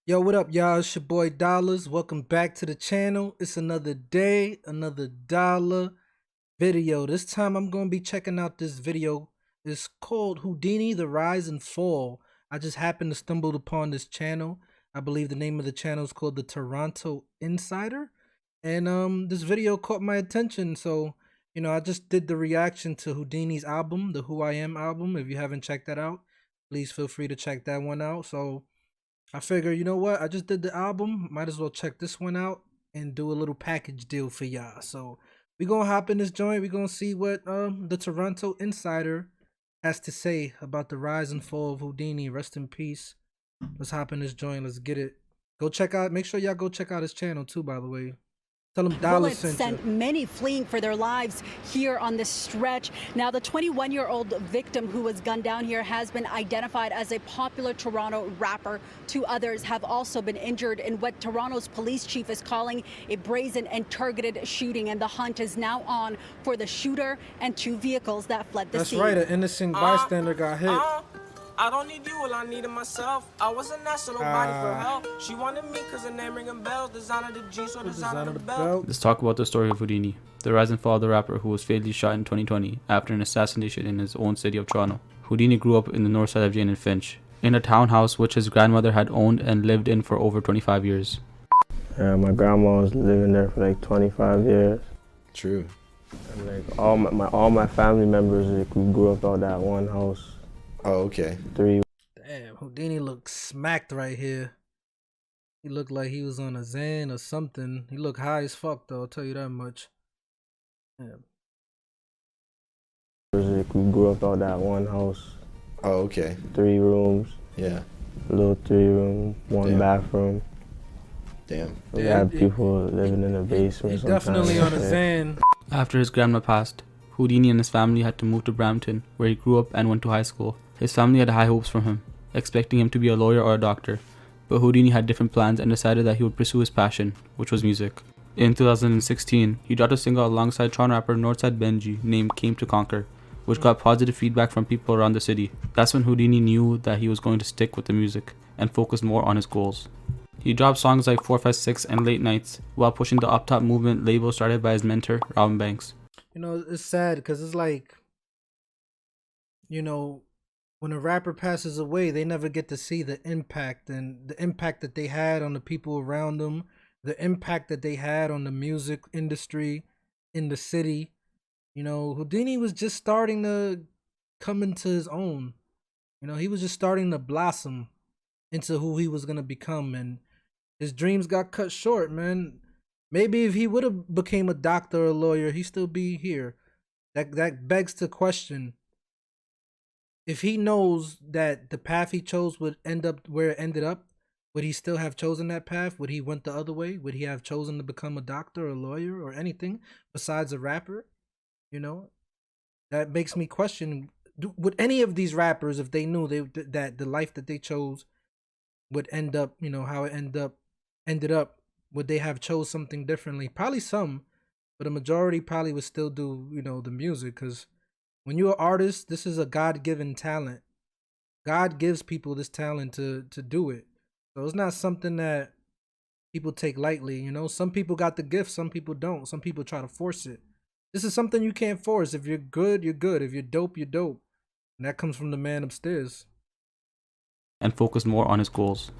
Yo, what up, y'all? It's your boy Dollars. Welcome back to the channel. It's another day, another dollar video. This time I'm going to be checking out this video. It's called Houdini, The Rise and Fall. I just happened to stumble upon this channel. I believe the name of the channel is called The Toronto Insider. And this video caught my attention. So, I just did the reaction to Houdini's album, the Who I Am album. If you haven't checked that out, please feel free to check that one out. So I figure, you know what? I just did the album. Might as well check this one out and do a little package deal for y'all. So we gonna hop in this joint. We gonna see what the Toronto Insider has to say about the rise and fall of Houdini. Rest in peace. Let's hop in this joint. Let's get it. Go check out. Make sure y'all go check out his channel too. By the way. Tell them Dollar Bullets sent sent you. many fleeing for their lives here on this stretch. Now, the 21-year-old victim who was gunned down here has been identified as a popular Toronto rapper. Two others have also been injured in what Toronto's police chief is calling a brazen and targeted shooting, and the hunt is now on for the shooter and two vehicles that fled the scene. That's right. An innocent bystander got hit. I don't need you, well I needed myself. I wasn't asking nobody for help. She wanted me cause her name ringing bells. Designer the jeans or designer the belt. Let's talk about the story of Houdini, the rise and fall of the rapper who was fatally shot in 2020 after an assassination in his own city of Toronto. Houdini grew up in the north side of Jane and Finch, in a townhouse which his grandmother had owned and lived in for over 25 years. My grandma was living there for like 25 years. True. And like all my family members, like, we grew up out that one house. Oh, okay. Damn, Houdini looks smacked right here. He looked like he was on a Xan or something. He looked high as fuck though, I'll tell you that much. Damn. Like, we grew up out that one house. Oh, okay. 3 rooms. Yeah. Little 3-room, 1 Damn. bathroom. Damn. We had people living in the basement. He's definitely on a Xan. After his grandma passed, Houdini and his family had to move to Brampton, where he grew up and went to high school. His family had high hopes from him, expecting him to be a lawyer or a doctor, but Houdini had different plans and decided that he would pursue his passion, which was music. In 2016, he dropped a single alongside Toronto rapper Northside Benji named Came to Conquer, which got positive feedback from people around the city. That's when Houdini knew that he was going to stick with the music and focus more on his goals. He dropped songs like 456 and Late Nights while pushing the Up Top movement label started by his mentor, Robin Banks. It's sad because it's like, when a rapper passes away, they never get to see the impact and the impact that they had on the people around them, the impact that they had on the music industry in the city. Houdini was just starting to come into his own. He was just starting to blossom into who he was going to become, and his dreams got cut short, man. Maybe if he would have became a doctor or a lawyer, he'd still be here. That begs to question, if he knows that the path he chose would end up where it ended up, would he still have chosen that path? Would he went the other way? Would he have chosen to become a doctor or a lawyer or anything besides a rapper? That makes me question, would any of these rappers, if they knew that the life that they chose would end up, how it ended up, would they have chose something differently? Probably some, but a majority probably would still do, the music, because when you're an artist, this is a God-given talent. God gives people this talent to do it. So it's not something that people take lightly, Some people got the gift, some people don't. Some people try to force it. This is something you can't force. If you're good, you're good. If you're dope, you're dope. And that comes from the man upstairs. And focus more on his goals.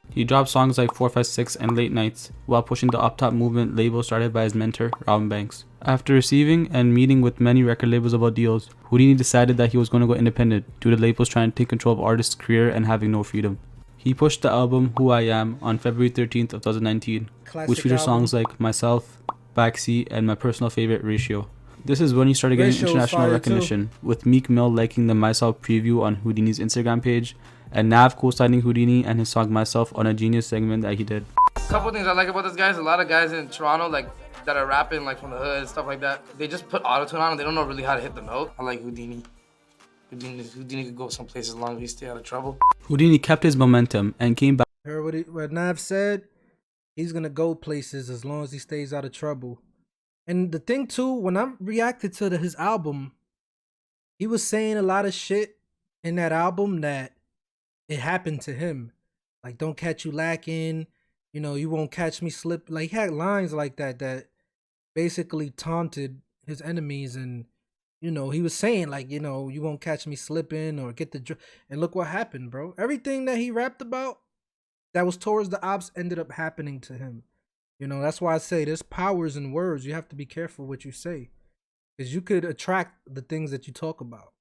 He dropped songs like 456 and Late Nights while pushing the Up Top movement label started by his mentor, Robin Banks. After receiving and meeting with many record labels about deals, Houdini decided that he was going to go independent due to labels trying to take control of artists' career and having no freedom. He pushed the album Who I Am on February 13th of 2019, which features songs like Myself, Backseat, and my personal favorite, Ratio. This is when he started getting international recognition, with Meek Mill liking the Myself preview on Houdini's Instagram page, and Nav co-signing Houdini and his song Myself on a Genius segment that he did. A couple things I like about this guy is a lot of guys in Toronto that are rapping from the hood and stuff like that. They just put autotune on and they don't know really how to hit the note. I like Houdini. Houdini could go someplace as long as he stay out of trouble. Houdini kept his momentum and came back. Heard what Nav said? He's gonna go places as long as he stays out of trouble. And the thing too, when I reacted to his album, he was saying a lot of shit in that album that it happened to him. Like, don't catch you lacking, you know, you won't catch me slip. Like, he had lines like that that basically taunted his enemies, and you know, he was saying like, you know, you won't catch me slipping or get the and look what happened, bro. Everything that he rapped about that was towards the ops ended up happening to him. You know, that's why I say there's powers in words. You have to be careful what you say, because you could attract the things that you talk about.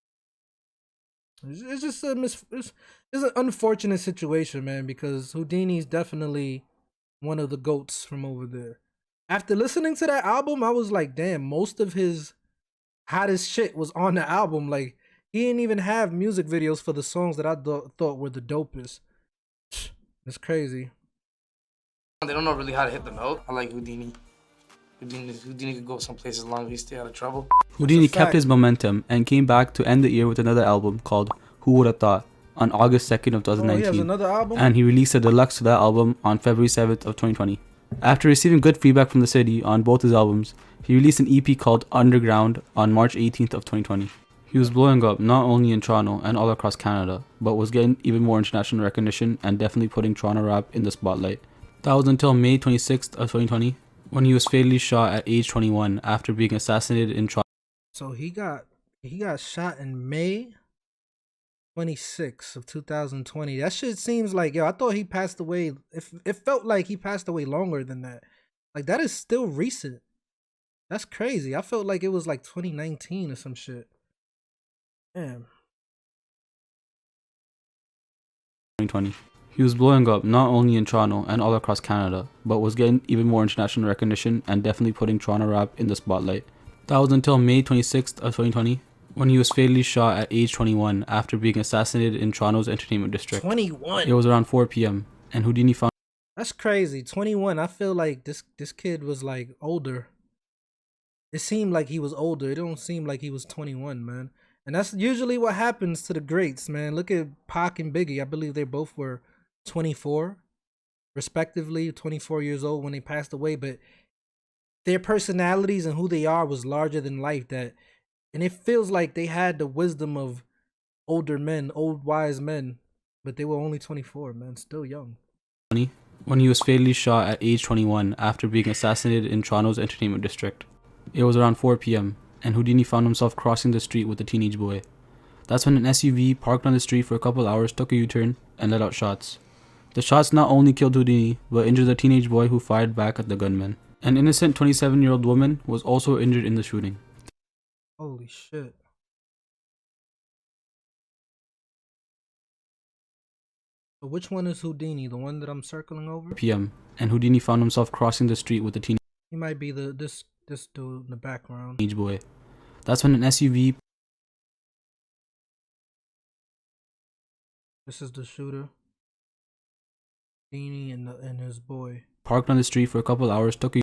It's just it's an unfortunate situation, man, because Houdini's definitely one of the goats from over there. After listening to that album, I was like, damn, most of his hottest shit was on the album. Like, he didn't even have music videos for the songs that I thought were the dopest. It's crazy. They don't know really how to hit the note. I like Houdini. Houdini could go some places as long as he stay out of trouble. Houdini kept his momentum and came back to end the year with another album called Who Would Have Thought on August 2nd of 2019. Oh, he has another album? And he released a deluxe to that album on February 7th of 2020. After receiving good feedback from the city on both his albums, he released an EP called Underground on March 18th of 2020. He was blowing up not only in Toronto and all across Canada, but was getting even more international recognition and definitely putting Toronto rap in the spotlight. That was until May 26th of 2020, when he was fatally shot at age 21 after being assassinated in Toronto. So he got shot in May 26th of 2020. That shit seems like, yo, I thought he passed away. It felt like he passed away longer than that. Like, that is still recent. That's crazy. I felt like it was like 2019 or some shit. Damn. 2020. He was blowing up not only in Toronto and all across Canada, but was getting even more international recognition and definitely putting Toronto rap in the spotlight. That was until May 26th of 2020, when he was fatally shot at age 21 after being assassinated in Toronto's entertainment district. 21? It was around 4 p.m. and Houdini found... That's crazy. 21. I feel like this kid was like older. It seemed like he was older. It don't seem like he was 21, man. And that's usually what happens to the greats, man. Look at Pac and Biggie. I believe they both were 24, respectively, 24 years old when they passed away. But their personalities and who they are was larger than life. And it feels like they had the wisdom of older men, old wise men. But they were only 24, man. Still young. When he was fatally shot at age 21 after being assassinated in Toronto's entertainment district. It was around 4 p.m. and Houdini found himself crossing the street with a teenage boy. That's when an SUV parked on the street for a couple hours took a U-turn and let out shots. The shots not only killed Houdini, but injured the teenage boy who fired back at the gunman. An innocent 27-year-old woman was also injured in the shooting. Holy shit. So which one is Houdini? The one that I'm circling over? p.m. and Houdini found himself crossing the street with a teenage... He might be this dude in the background. Boy. That's when an SUV... This is the shooter. Houdini and his boy. Parked on the street for a couple hours took a...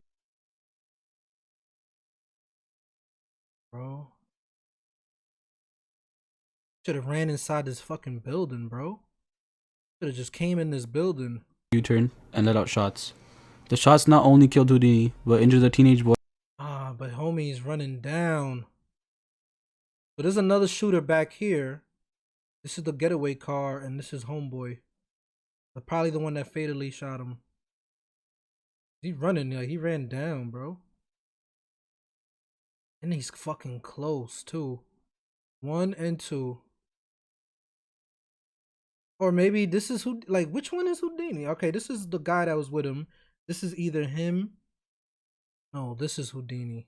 Bro. Should have ran inside this fucking building, bro. Should have just came in this building. U-turn and let out shots. The shots not only killed Houdini, but injured the teenage boy. But homie's running down. But there's another shooter back here. This is the getaway car, and this is homeboy. Probably the one that fatally shot him. He's running, like he ran down, bro. And he's fucking close too. 1 and 2. Or maybe this is who, like, which one is Houdini? Okay, this is the guy that was with him. This is either him. No, this is Houdini.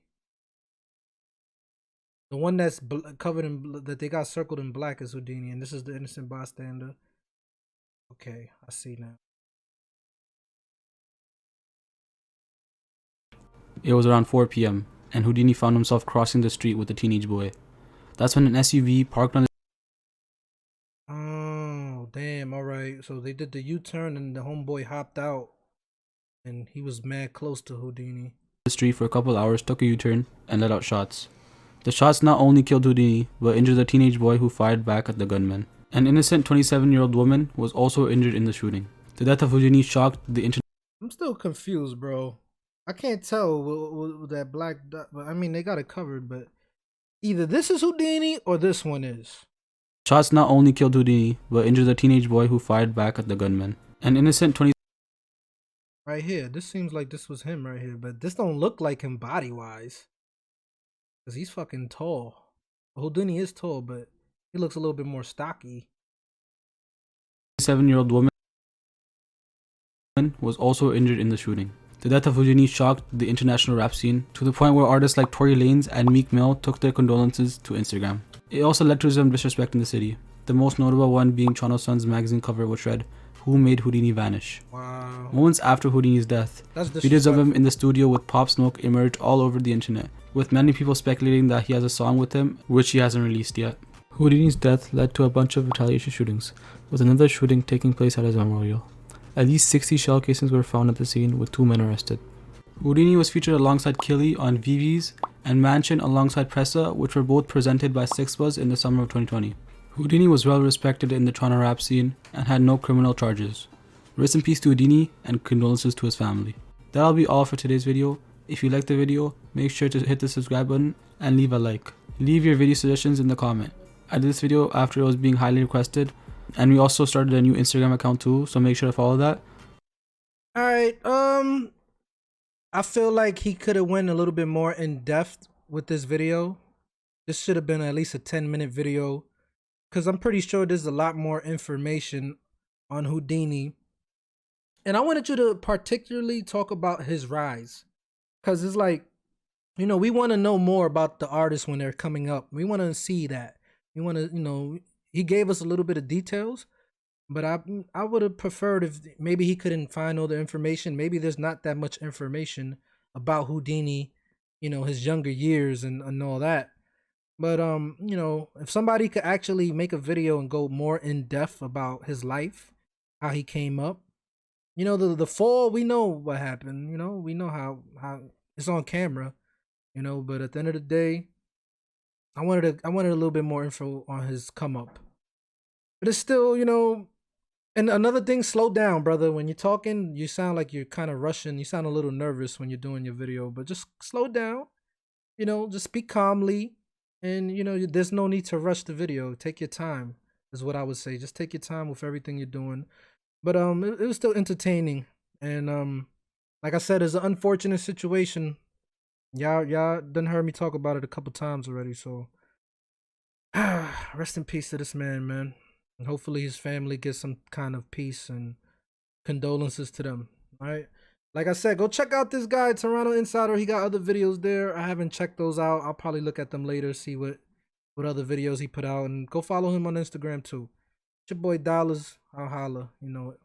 The one that's covered in, that they got circled in black is Houdini, and this is the innocent bystander. Okay, I see now. It was around 4 p.m. and Houdini found himself crossing the street with a teenage boy. That's when an SUV parked on the... Oh, damn, alright. So they did the U-turn and the homeboy hopped out. And he was mad close to Houdini. The street for a couple hours took a U-turn and let out shots. The shots not only killed Houdini, but injured the teenage boy who fired back at the gunman. An innocent 27-year-old woman was also injured in the shooting. The death of Houdini shocked the internet. I'm still confused, bro. I can't tell with that black dot, but I mean, they got it covered, but either this is Houdini or this one is. Shots not only killed Houdini, but injured the teenage boy who fired back at the gunman. An innocent 20 Right here. This seems like this was him right here, but this don't look like him body wise. Cause he's fucking tall. Houdini is tall, but he looks a little bit more stocky. 27-year-old woman was also injured in the shooting. The death of Houdini shocked the international rap scene to the point where artists like Tory Lanez and Meek Mill took their condolences to Instagram. It also led to some disrespect in the city, the most notable one being Toronto Sun's magazine cover which read, "Who made Houdini vanish?" Wow. Moments after Houdini's death, That's videos of him disrespectful. in the studio with Pop Smoke emerged all over the internet, with many people speculating that he has a song with him, which he hasn't released yet. Houdini's death led to a bunch of retaliation shootings, with another shooting taking place at his memorial. At least 60 shell casings were found at the scene, with 2 men arrested. Houdini was featured alongside Killy on VV's and Mansion alongside Pressa, which were both presented by Six Buzz in the summer of 2020. Houdini was well respected in the Toronto rap scene and had no criminal charges. Rest in peace to Houdini and condolences to his family. That'll be all for today's video. If you liked the video, make sure to hit the subscribe button and leave a like. Leave your video suggestions in the comment. I did this video after it was being highly requested, and we also started a new Instagram account too, so make sure to follow that. Alright, I feel like he could have went a little bit more in depth with this video. This should have been at least a 10-minute video, because I'm pretty sure there's a lot more information on Houdini. And I wanted you to particularly talk about his rise, because it's like, you know, we want to know more about the artists when they're coming up. We want to see that. We want to, you know, he gave us a little bit of details, but I would have preferred if maybe he couldn't find all the information. Maybe there's not that much information about Houdini, you know, his younger years and all that. But you know, if somebody could actually make a video and go more in depth about his life, how he came up, you know, the fall, we know what happened. You know, we know how it's on camera. You know, but at the end of the day, I wanted a little bit more info on his come up. But it's still, you know, and another thing, slow down, brother. When you're talking, you sound like you're kind of rushing. You sound a little nervous when you're doing your video, but just slow down. You know, just speak calmly. And, you know, there's no need to rush the video. Take your time, is what I would say. Just take your time with everything you're doing. But it was still entertaining. And like I said, it's an unfortunate situation. Y'all done heard me talk about it a couple times already, so rest in peace to this man. And hopefully his family gets some kind of peace and condolences to them. All right. Like I said, go check out this guy, Toronto Insider. He got other videos there. I haven't checked those out. I'll probably look at them later, see what other videos he put out. And go follow him on Instagram too. It's your boy Dollars. I'll holla. You know it.